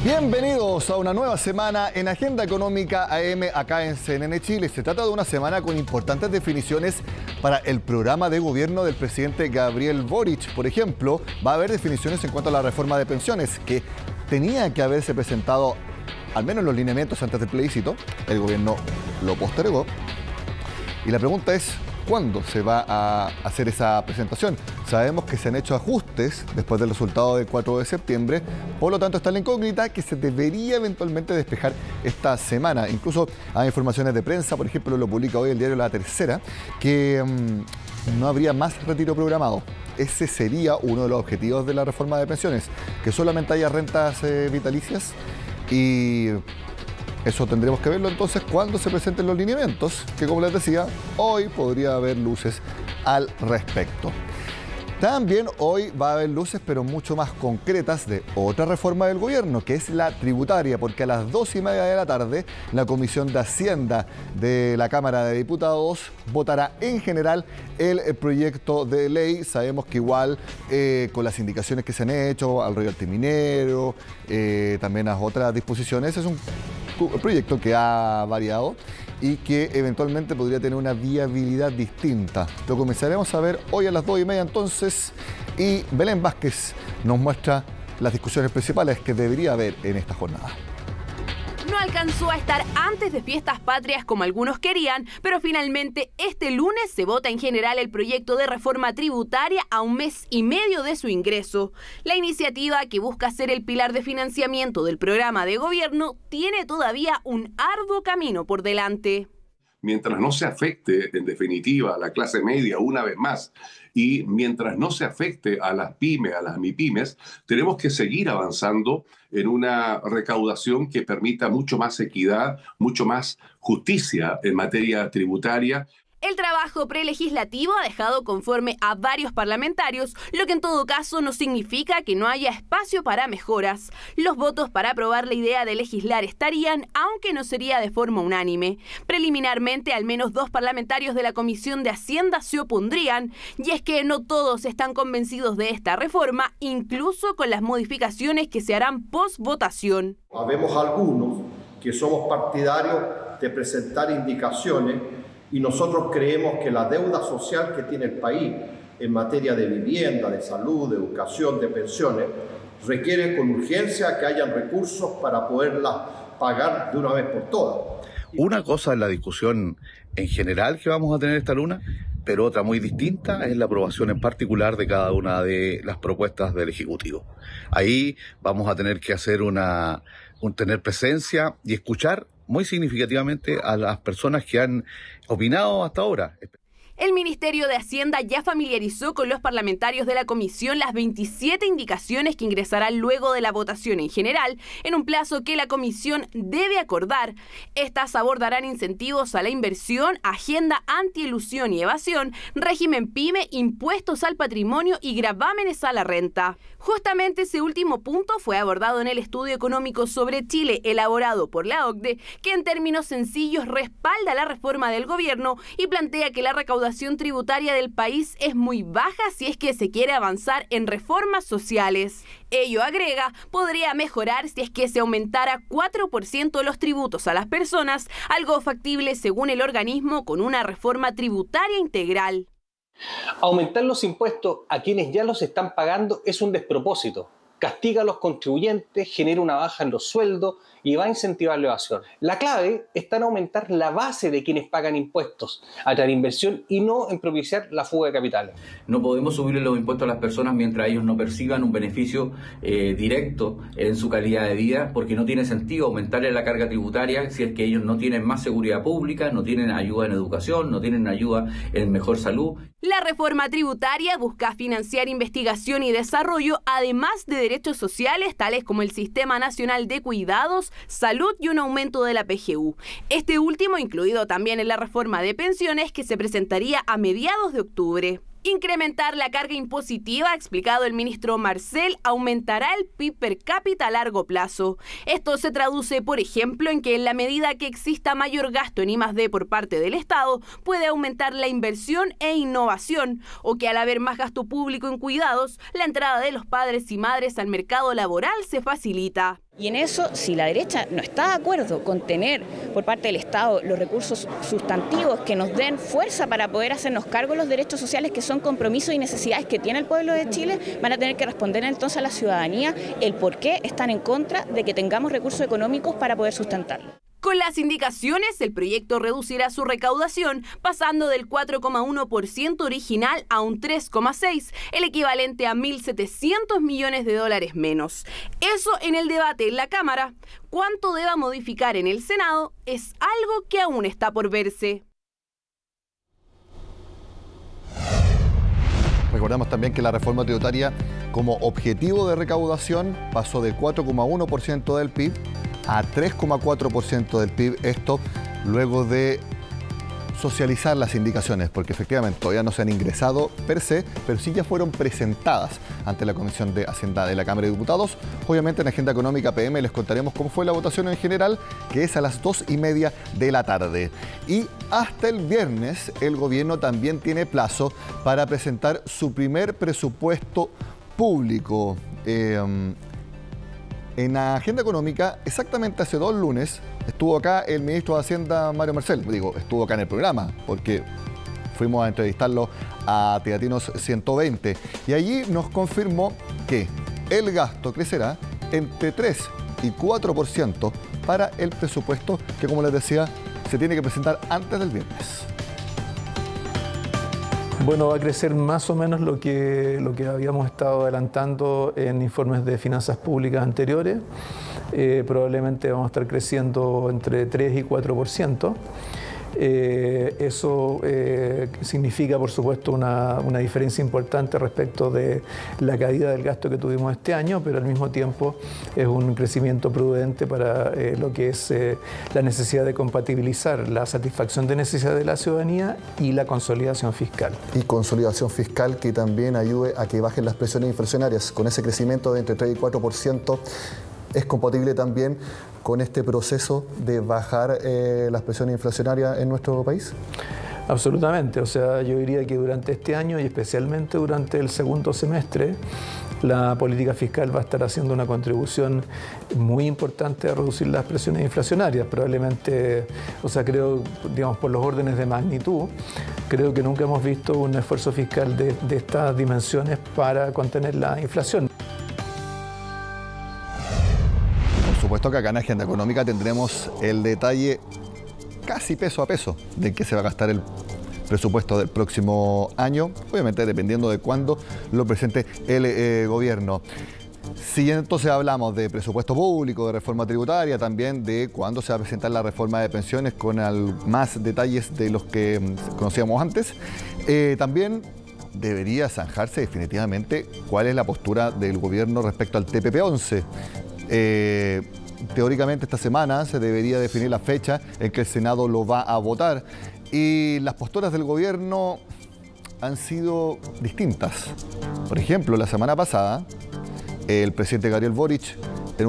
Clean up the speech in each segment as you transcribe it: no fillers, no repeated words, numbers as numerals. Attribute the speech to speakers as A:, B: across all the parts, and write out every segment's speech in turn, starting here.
A: Bienvenidos a una nueva semana en Agenda Económica AM acá en CNN Chile. Se trata de una semana con importantes definiciones para el programa de gobierno del presidente Gabriel Boric. Por ejemplo, va a haber definiciones en cuanto a la reforma de pensiones que tenía que haberse presentado al menos los lineamientos antes del plebiscito. El gobierno lo postergó. Y la pregunta es, ¿cuándo se va a hacer esa presentación? Sabemos que se han hecho ajustes después del resultado del 4 de septiembre, por lo tanto está la incógnita que se debería eventualmente despejar esta semana. Incluso hay informaciones de prensa, por ejemplo, lo publica hoy el diario La Tercera, que no habría más retiro programado. Ese sería uno de los objetivos de la reforma de pensiones, que solamente haya rentas vitalicias y... eso tendremos que verlo entonces cuando se presenten los lineamientos, que como les decía, hoy podría haber luces al respecto. También hoy va a haber luces, pero mucho más concretas, de otra reforma del gobierno, que es la tributaria, porque a las 2:30 de la tarde la Comisión de Hacienda de la Cámara de Diputados votará en general el proyecto de ley. Sabemos que igual con las indicaciones que se han hecho al royalty minero, también a otras disposiciones, es un proyecto que ha variado y que eventualmente podría tener una viabilidad distinta. Lo comenzaremos a ver hoy a las 2:30 entonces, y Belén Vázquez nos muestra las discusiones principales que debería haber en esta jornada.
B: No alcanzó a estar antes de fiestas patrias como algunos querían, pero finalmente este lunes se vota en general el proyecto de reforma tributaria a un mes y medio de su ingreso. La iniciativa, que busca ser el pilar de financiamiento del programa de gobierno, tiene todavía un arduo camino por delante.
C: Mientras no se afecte, en definitiva, a la clase media una vez más, y mientras no se afecte a las pymes, a las MIPYMES, tenemos que seguir avanzando en una recaudación que permita mucho más equidad, mucho más justicia en materia tributaria.
B: El trabajo prelegislativo ha dejado conforme a varios parlamentarios, lo que en todo caso no significa que no haya espacio para mejoras. Los votos para aprobar la idea de legislar estarían, aunque no sería de forma unánime. Preliminarmente, al menos 2 parlamentarios de la Comisión de Hacienda se opondrían, y es que no todos están convencidos de esta reforma, incluso con las modificaciones que se harán post-votación.
D: Habemos algunos que somos partidarios de presentar indicaciones, y nosotros creemos que la deuda social que tiene el país en materia de vivienda, de salud, de educación, de pensiones, requiere con urgencia que hayan recursos para poderla pagar de una vez por todas.
E: Una cosa es la discusión en general que vamos a tener esta luna, pero otra muy distinta es la aprobación en particular de cada una de las propuestas del Ejecutivo. Ahí vamos a tener que hacer tener presencia y escuchar muy significativamente a las personas que han opinado hasta ahora.
B: El Ministerio de Hacienda ya familiarizó con los parlamentarios de la comisión las 27 indicaciones que ingresarán luego de la votación en general, en un plazo que la comisión debe acordar. Estas abordarán incentivos a la inversión, agenda anti-elusión y evasión, régimen PYME, impuestos al patrimonio y gravámenes a la renta. Justamente ese último punto fue abordado en el estudio económico sobre Chile elaborado por la OCDE, que en términos sencillos respalda la reforma del gobierno y plantea que la recaudación tributaria del país es muy baja si es que se quiere avanzar en reformas sociales. Ello, agrega, podría mejorar si es que se aumentara 4% los tributos a las personas, algo factible según el organismo con una reforma tributaria integral.
F: Aumentar los impuestos a quienes ya los están pagando es un despropósito. Castiga a los contribuyentes, genera una baja en los sueldos y va a incentivar la evasión. La clave está en aumentar la base de quienes pagan impuestos, atraer inversión y no en propiciar la fuga de capitales.
G: No podemos subirle los impuestos a las personas mientras ellos no perciban un beneficio directo en su calidad de vida, porque no tiene sentido aumentarle la carga tributaria si es que ellos no tienen más seguridad pública, no tienen ayuda en educación, no tienen ayuda en mejor salud.
B: La reforma tributaria busca financiar investigación y desarrollo, además de derechos sociales tales como el Sistema Nacional de Cuidados, salud y un aumento de la PGU. Este último incluido también en la reforma de pensiones que se presentaría a mediados de octubre. Incrementar la carga impositiva, ha explicado el ministro Marcel, aumentará el PIB per cápita a largo plazo. Esto se traduce, por ejemplo, en que en la medida que exista mayor gasto en I+D por parte del Estado, puede aumentar la inversión e innovación, o que al haber más gasto público en cuidados, la entrada de los padres y madres al mercado laboral se facilita.
H: Y en eso, si la derecha no está de acuerdo con tener por parte del Estado los recursos sustantivos que nos den fuerza para poder hacernos cargo de los derechos sociales, que son compromisos y necesidades que tiene el pueblo de Chile, van a tener que responder entonces a la ciudadanía el por qué están en contra de que tengamos recursos económicos para poder sustentarlo.
B: Con las indicaciones, el proyecto reducirá su recaudación, pasando del 4,1% original a un 3,6%, el equivalente a 1.700 millones de dólares menos. Eso en el debate en la Cámara. Cuánto deba modificar en el Senado es algo que aún está por verse.
A: Recordamos también que la reforma tributaria como objetivo de recaudación pasó de 4,1% del PIB a 3,4% del PIB, esto luego de socializar las indicaciones, porque efectivamente todavía no se han ingresado per se, pero sí ya fueron presentadas ante la Comisión de Hacienda de la Cámara de Diputados. Obviamente en Agenda Económica PM les contaremos cómo fue la votación en general, que es a las 2:30 de la tarde. Y hasta el viernes el gobierno también tiene plazo para presentar su primer presupuesto público. En la Agenda Económica, exactamente hace 2 lunes, estuvo acá el ministro de Hacienda, Mario Marcel. Estuvo acá en el programa, porque fuimos a entrevistarlo a Teatinos 120. Y allí nos confirmó que el gasto crecerá entre 3 y 4% para el presupuesto que, como les decía, se tiene que presentar antes del viernes.
I: Bueno, va a crecer más o menos lo que habíamos estado adelantando en informes de finanzas públicas anteriores. Probablemente vamos a estar creciendo entre 3 y 4%. Eso significa, por supuesto, una diferencia importante respecto de la caída del gasto que tuvimos este año, pero al mismo tiempo es un crecimiento prudente para lo que es la necesidad de compatibilizar la satisfacción de necesidades de la ciudadanía y la consolidación fiscal.
A: Y consolidación fiscal que también ayude a que bajen las presiones inflacionarias. Con ese crecimiento de entre 3 y 4%, ¿es compatible también con este proceso de bajar las presiones inflacionarias en nuestro país?
I: Absolutamente. O sea, yo diría que durante este año y especialmente durante el segundo semestre, la política fiscal va a estar haciendo una contribución muy importante a reducir las presiones inflacionarias. Probablemente, o sea, creo, digamos, por los órdenes de magnitud, creo que nunca hemos visto un esfuerzo fiscal de estas dimensiones para contener la inflación.
A: Por supuesto que acá en Agenda Económica tendremos el detalle casi peso a peso de qué se va a gastar el presupuesto del próximo año, obviamente dependiendo de cuándo lo presente el gobierno. Si entonces hablamos de presupuesto público, de reforma tributaria, también de cuándo se va a presentar la reforma de pensiones con más detalles de los que conocíamos antes, también debería zanjarse definitivamente cuál es la postura del gobierno respecto al TPP-11. Teóricamente esta semana se debería definir la fecha en que el Senado lo va a votar y las posturas del gobierno han sido distintas. Por ejemplo, la semana pasada el presidente Gabriel Boric en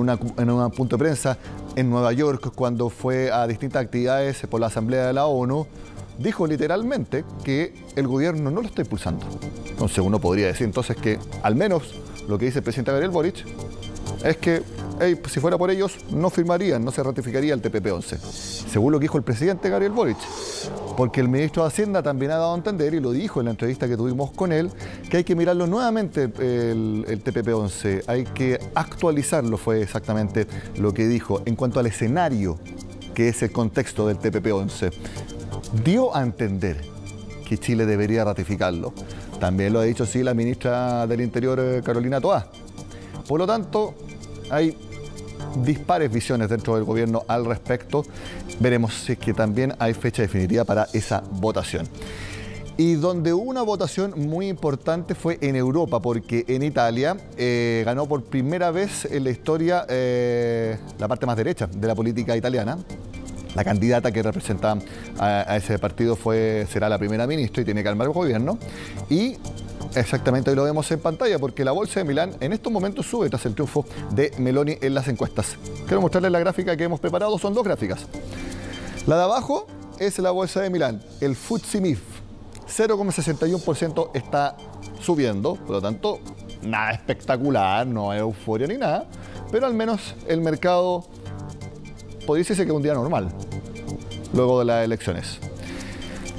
A: un punto de prensa en Nueva York, cuando fue a distintas actividades por la Asamblea de la ONU, dijo literalmente que el gobierno no lo está impulsando. Entonces uno podría decir entonces que al menos lo que dice el presidente Gabriel Boric es que si fuera por ellos no firmarían, no se ratificaría el TPP-11. Según lo que dijo el presidente Gabriel Boric. Porque el ministro de Hacienda también ha dado a entender, y lo dijo en la entrevista que tuvimos con él, que hay que mirarlo nuevamente el TPP-11, hay que actualizarlo, fue exactamente lo que dijo en cuanto al escenario que es el contexto del TPP-11. Dio a entender que Chile debería ratificarlo. También lo ha dicho sí la ministra del Interior, Carolina Toá. Por lo tanto, hay dispares visiones dentro del gobierno al respecto. Veremos si es que también hay fecha definitiva para esa votación. Y donde hubo una votación muy importante fue en Europa, porque en Italia ganó por primera vez en la historia la parte más derecha de la política italiana. La candidata que representa a ese partido será la primera ministra y tiene que armar el gobierno. Y exactamente hoy lo vemos en pantalla, porque la bolsa de Milán en estos momentos sube tras el triunfo de Meloni en las encuestas. Quiero mostrarles la gráfica que hemos preparado, son 2 gráficas. La de abajo es la bolsa de Milán, el FTSE MIB, 0,61% está subiendo, por lo tanto, nada espectacular, no hay euforia ni nada, pero al menos el mercado podría decirse que es un día normal, luego de las elecciones.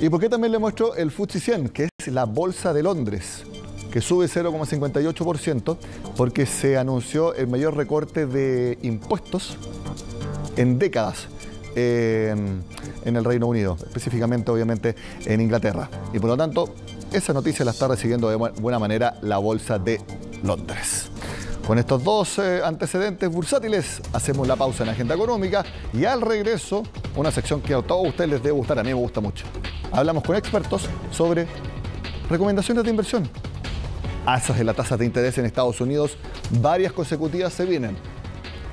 A: ¿Y por qué también le muestro el FTSE 100, que es la bolsa de Londres, que sube 0,58% porque se anunció el mayor recorte de impuestos en décadas en el Reino Unido, específicamente obviamente en Inglaterra. Y por lo tanto, esa noticia la está recibiendo de buena manera la bolsa de Londres. Con estos dos antecedentes bursátiles, hacemos la pausa en Agenda Económica y al regreso, una sección que a todos ustedes les debe gustar, a mí me gusta mucho. Hablamos con expertos sobre recomendaciones de inversión. Alzas de la tasa de interés en Estados Unidos, varias consecutivas se vienen.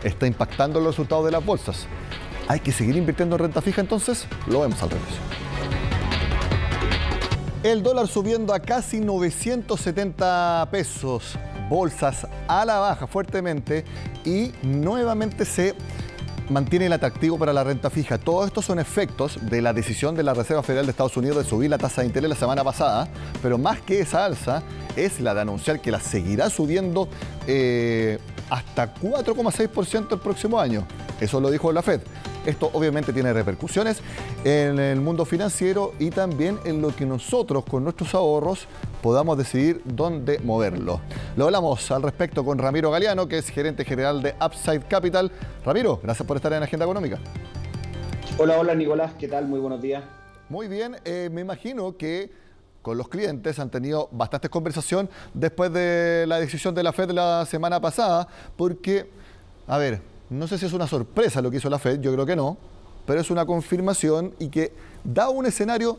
A: ¿Está impactando los resultados de las bolsas? ¿Hay que seguir invirtiendo en renta fija entonces? Lo vemos al regreso. El dólar subiendo a casi 970 pesos. Bolsas a la baja fuertemente y nuevamente se mantiene el atractivo para la renta fija. Todos estos son efectos de la decisión de la Reserva Federal de Estados Unidos de subir la tasa de interés la semana pasada, pero más que esa alza es la de anunciar que la seguirá subiendo hasta 4,6% el próximo año. Eso lo dijo la Fed. Esto obviamente tiene repercusiones en el mundo financiero y también en lo que nosotros con nuestros ahorros podamos decidir dónde moverlo. Lo hablamos al respecto con Ramiro Galeano, que es gerente general de Upside Capital. Ramiro, gracias por estar en Agenda Económica.
J: Hola Nicolás, ¿qué tal? Muy buenos días.
A: Muy bien, me imagino que con los clientes han tenido bastante conversación después de la decisión de la Fed la semana pasada, porque, a ver, no sé si es una sorpresa lo que hizo la Fed, yo creo que no, pero es una confirmación y que da un escenario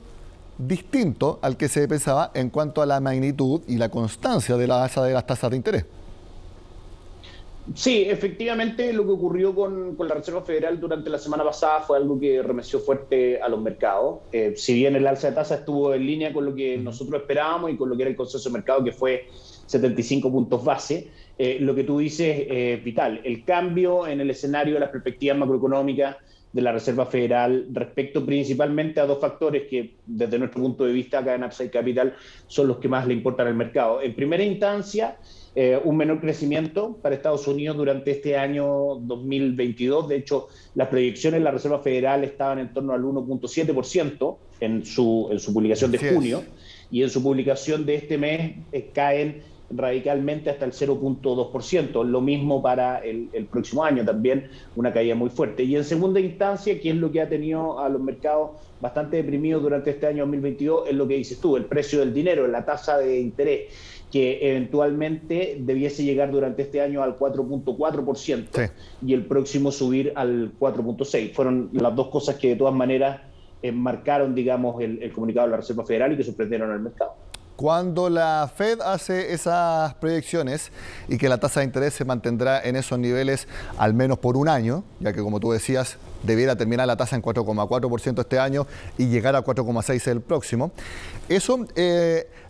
A: distinto al que se pensaba en cuanto a la magnitud y la constancia de la alza de las tasas de interés.
J: Sí, efectivamente lo que ocurrió con la Reserva Federal durante la semana pasada fue algo que remeció fuerte a los mercados. Si bien el alza de tasa estuvo en línea con lo que nosotros esperábamos y con lo que era el consenso de mercado, que fue 75 puntos base, lo que tú dices es vital. El cambio en el escenario de las perspectivas macroeconómicas de la Reserva Federal respecto principalmente a dos factores que desde nuestro punto de vista acá en Upside Capital son los que más le importan al mercado. En primera instancia, un menor crecimiento para Estados Unidos durante este año 2022. De hecho, las proyecciones de la Reserva Federal estaban en torno al 1,7% en su publicación de junio, y en su publicación de este mes caen radicalmente hasta el 0,2%. Lo mismo para el próximo año, también una caída muy fuerte. Y en segunda instancia, que es lo que ha tenido a los mercados bastante deprimidos durante este año 2022, es lo que dices tú, el precio del dinero, la tasa de interés, que eventualmente debiese llegar durante este año al 4,4% y el próximo subir al 4,6%. Fueron las dos cosas que de todas maneras marcaron, digamos, el comunicado de la Reserva Federal y que sorprendieron al mercado.
A: Cuando la Fed hace esas proyecciones y que la tasa de interés se mantendrá en esos niveles al menos por un año, ya que como tú decías, debiera terminar la tasa en 4,4% este año y llegar a 4,6% el próximo, eso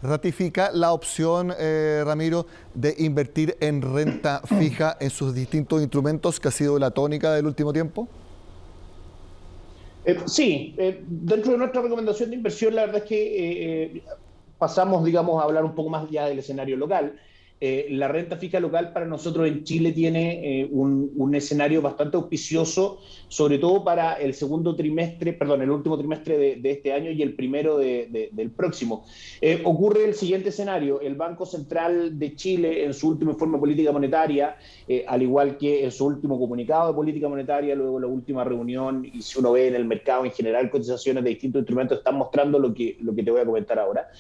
A: ratifica la opción, Ramiro, de invertir en renta fija en sus distintos instrumentos, que ha sido la tónica del último tiempo.
J: Sí, dentro de nuestra recomendación de inversión, la verdad es que pasamos, digamos, a hablar un poco más ya del escenario local. La renta fija local para nosotros en Chile tiene un escenario bastante auspicioso, sobre todo para el último trimestre de este año y el primero del próximo. Ocurre el siguiente escenario: el Banco Central de Chile, en su último informe de política monetaria, al igual que en su último comunicado de política monetaria, luego la última reunión, y si uno ve en el mercado en general cotizaciones de distintos instrumentos, están mostrando lo que te voy a comentar ahora.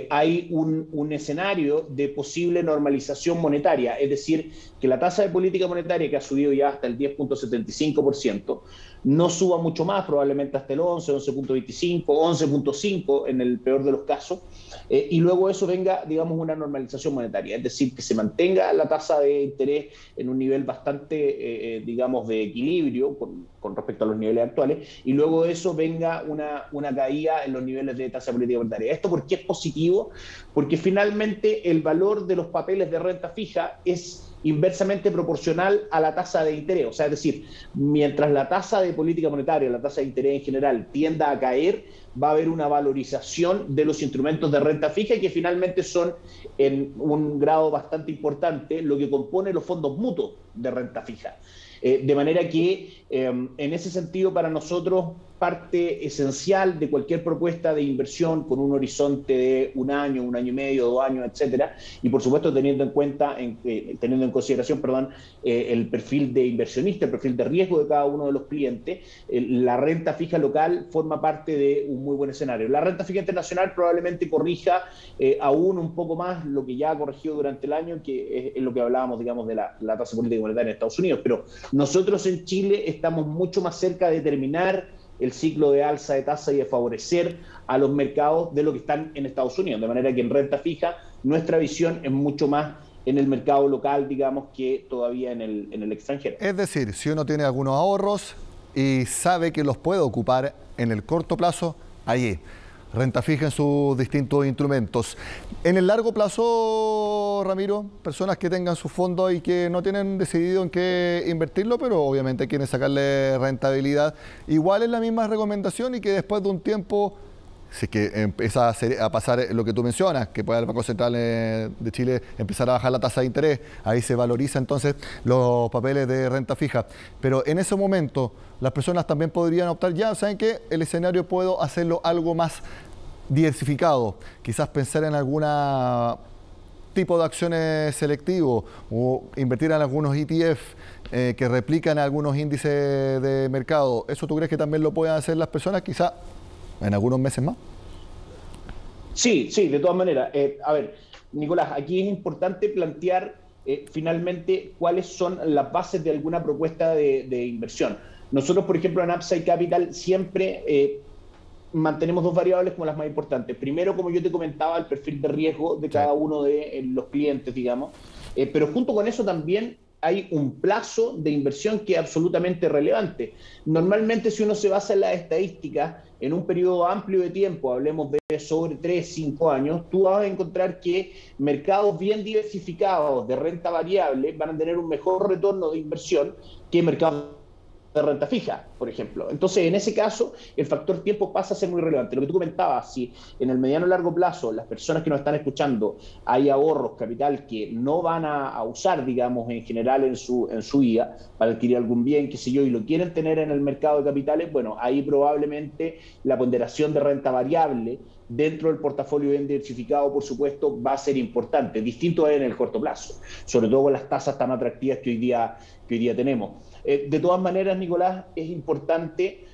J: Hay un escenario de posible normalización monetaria, es decir, que la tasa de política monetaria, que ha subido ya hasta el 10,75%, no suba mucho más, probablemente hasta el 11, 11,25, 11,5 en el peor de los casos, y luego eso venga, digamos, una normalización monetaria, es decir, que se mantenga la tasa de interés en un nivel bastante, digamos, de equilibrio con respecto a los niveles actuales, y luego de eso venga una caída en los niveles de tasa de política monetaria. ¿Esto por qué es positivo? Porque finalmente el valor de los papeles de renta fija es inversamente proporcional a la tasa de interés. O sea, es decir, mientras la tasa de política monetaria, la tasa de interés en general, tienda a caer, va a haber una valorización de los instrumentos de renta fija que finalmente son en un grado bastante importante lo que compone los fondos mutuos de renta fija. De manera que en ese sentido para nosotros parte esencial de cualquier propuesta de inversión con un horizonte de un año y medio, 2 años, etcétera, y por supuesto teniendo en consideración el perfil de inversionista, el perfil de riesgo de cada uno de los clientes, la renta fija local forma parte de un muy buen escenario. La renta fija internacional probablemente corrija aún un poco más lo que ya ha corregido durante el año, que es lo que hablábamos, digamos, de la tasa política monetaria en Estados Unidos, pero nosotros en Chile estamos mucho más cerca de terminar el ciclo de alza de tasa y de favorecer a los mercados de lo que están en Estados Unidos. De manera que en renta fija nuestra visión es mucho más en el mercado local, digamos, que todavía en el extranjero.
A: Es decir, si uno tiene algunos ahorros y sabe que los puede ocupar en el corto plazo, allí, renta fija en sus distintos instrumentos. En el largo plazo, Ramiro, personas que tengan sus fondos y que no tienen decidido en qué invertirlo, pero obviamente quieren sacarle rentabilidad, igual es la misma recomendación y que después de un tiempo, si es que empieza a pasar lo que tú mencionas, que puede el Banco Central de Chile empezar a bajar la tasa de interés, ahí se valoriza entonces los papeles de renta fija. Pero en ese momento las personas también podrían optar, ya saben que el escenario puedo hacerlo algo más diversificado, quizás pensar en algún tipo de acciones selectivo o invertir en algunos ETF que replican algunos índices de mercado. ¿Eso tú crees que también lo pueden hacer las personas quizás en algunos meses más?
J: Sí, de todas maneras. A ver, Nicolás, aquí es importante plantear finalmente cuáles son las bases de alguna propuesta de inversión. Nosotros, por ejemplo, en Upside Capital siempre mantenemos 2 variables como las más importantes. Primero, como yo te comentaba, el perfil de riesgo de cada uno de los clientes, digamos. Pero junto con eso también hay un plazo de inversión que es absolutamente relevante. Normalmente, si uno se basa en las estadísticas, en un periodo amplio de tiempo, hablemos de sobre 3, 5 años, tú vas a encontrar que mercados bien diversificados de renta variable van a tener un mejor retorno de inversión que mercados de renta fija, por ejemplo. Entonces, en ese caso, el factor tiempo pasa a ser muy relevante. Lo que tú comentabas, si en el mediano y largo plazo las personas que nos están escuchando hay ahorros, capital que no van a usar, digamos, en general en su vida para adquirir algún bien, qué sé yo, y lo quieren tener en el mercado de capitales, bueno, ahí probablemente la ponderación de renta variable dentro del portafolio bien diversificado, por supuesto, va a ser importante. Distinto es en el corto plazo, sobre todo con las tasas tan atractivas que hoy día tenemos. De todas maneras, Nicolás, es importante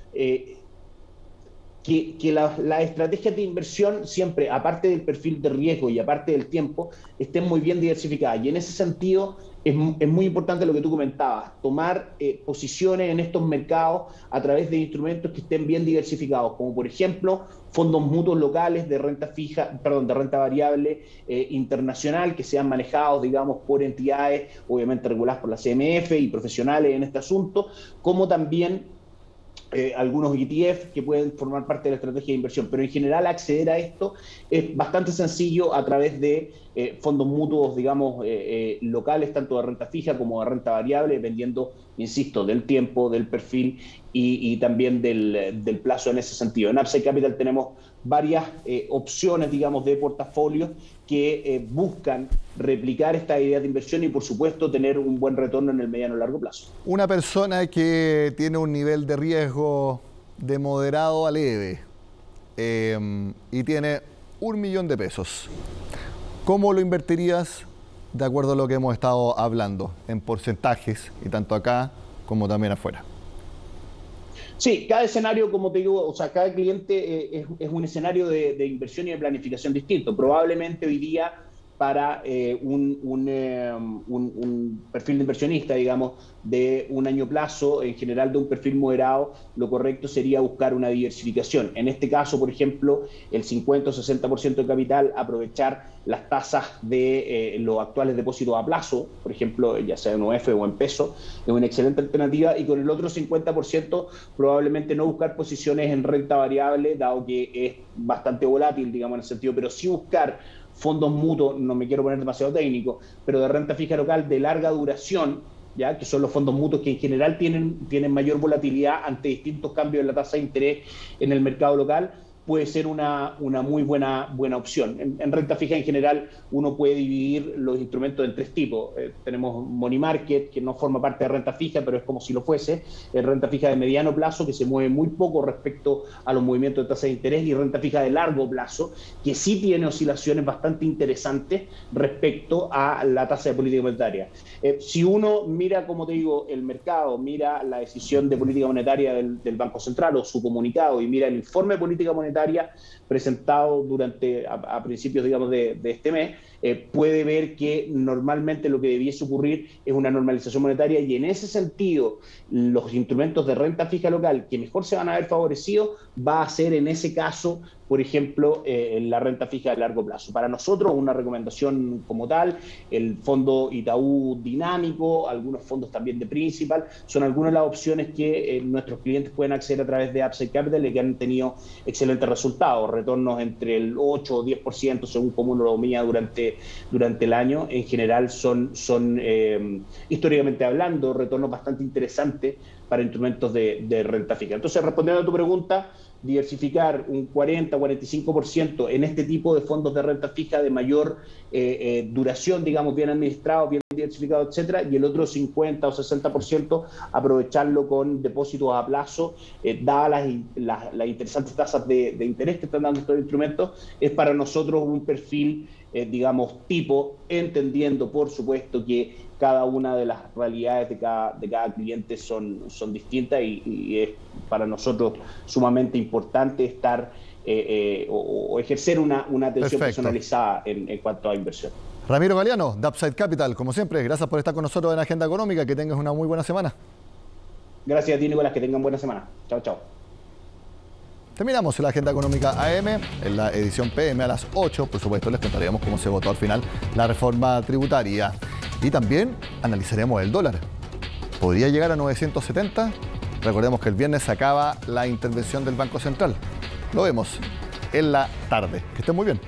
J: que las estrategias de inversión siempre, aparte del perfil de riesgo y aparte del tiempo, estén muy bien diversificadas. Y en ese sentido es muy importante lo que tú comentabas, tomar posiciones en estos mercados a través de instrumentos que estén bien diversificados, como por ejemplo fondos mutuos locales de renta de renta variable internacional, que sean manejados, digamos, por entidades obviamente reguladas por la CMF y profesionales en este asunto, como también algunos ETF que pueden formar parte de la estrategia de inversión. Pero en general acceder a esto es bastante sencillo a través de fondos mutuos, digamos, locales, tanto de renta fija como de renta variable, dependiendo, insisto, del tiempo, del perfil y también del plazo en ese sentido. En Upside Capital tenemos varias opciones, digamos, de portafolios que buscan replicar esta idea de inversión y, por supuesto, tener un buen retorno en el mediano y largo plazo.
A: Una persona que tiene un nivel de riesgo de moderado a leve y tiene 1 millón de pesos, ¿cómo lo invertirías de acuerdo a lo que hemos estado hablando en porcentajes, y tanto acá como también afuera?
J: Sí, cada escenario, como te digo, o sea, cada cliente es un escenario de inversión y de planificación distinto. Probablemente hoy día para un perfil de inversionista, digamos, de un año plazo, en general de un perfil moderado, lo correcto sería buscar una diversificación. En este caso, por ejemplo, el 50 o 60% de capital, aprovechar las tasas de los actuales depósitos a plazo, por ejemplo, ya sea en UF o en peso, es una excelente alternativa, y con el otro 50% probablemente no buscar posiciones en renta variable, dado que es bastante volátil, digamos, en el sentido, pero sí buscar fondos mutuos, no me quiero poner demasiado técnico, pero de renta fija local de larga duración, ya que son los fondos mutuos que en general tienen mayor volatilidad ante distintos cambios en la tasa de interés en el mercado local, puede ser una muy buena opción. En renta fija en general uno puede dividir los instrumentos en tres tipos. Tenemos money market, que no forma parte de renta fija, pero es como si lo fuese. Renta fija de mediano plazo, que se mueve muy poco respecto a los movimientos de tasa de interés, y renta fija de largo plazo, que sí tiene oscilaciones bastante interesantes respecto a la tasa de política monetaria. Si uno mira, como te digo, el mercado, mira la decisión de política monetaria del Banco Central o su comunicado, y mira el informe de política monetaria presentado a principios, digamos, de este mes, puede ver que normalmente lo que debiese ocurrir es una normalización monetaria, y en ese sentido los instrumentos de renta fija local que mejor se van a ver favorecidos va a ser en ese caso, por ejemplo, la renta fija de largo plazo. Para nosotros una recomendación como tal, el fondo Itaú Dinámico, algunos fondos también de Principal, son algunas de las opciones que nuestros clientes pueden acceder a través de Upside Capital y que han tenido excelentes resultados, retornos entre el 8 o 10% según cómo uno lo mía durante el año. En general son históricamente hablando, retornos bastante interesantes para instrumentos de renta fija. Entonces, respondiendo a tu pregunta, diversificar un 40-45% en este tipo de fondos de renta fija de mayor duración, digamos, bien administrados, bien diversificados, etcétera, y el otro 50 o 60% aprovecharlo con depósitos a plazo, dadas las interesantes tasas de interés que están dando estos instrumentos, es para nosotros un perfil, digamos, tipo, entendiendo, por supuesto, que cada una de las realidades de cada cliente son distintas, y es para nosotros sumamente importante estar o ejercer una atención personalizada en cuanto a inversión.
A: Ramiro Galeano, de Upside Capital, como siempre, gracias por estar con nosotros en Agenda Económica. Que tengas una muy buena semana.
J: Gracias a ti, Nicolás, que tengan buena semana. Chao, chao.
A: Terminamos la Agenda Económica AM, en la edición PM a las 8. Por supuesto, les contaremos cómo se votó al final la reforma tributaria. Y también analizaremos el dólar. ¿Podría llegar a 970? Recordemos que el viernes se acaba la intervención del Banco Central. Lo vemos en la tarde. Que estén muy bien.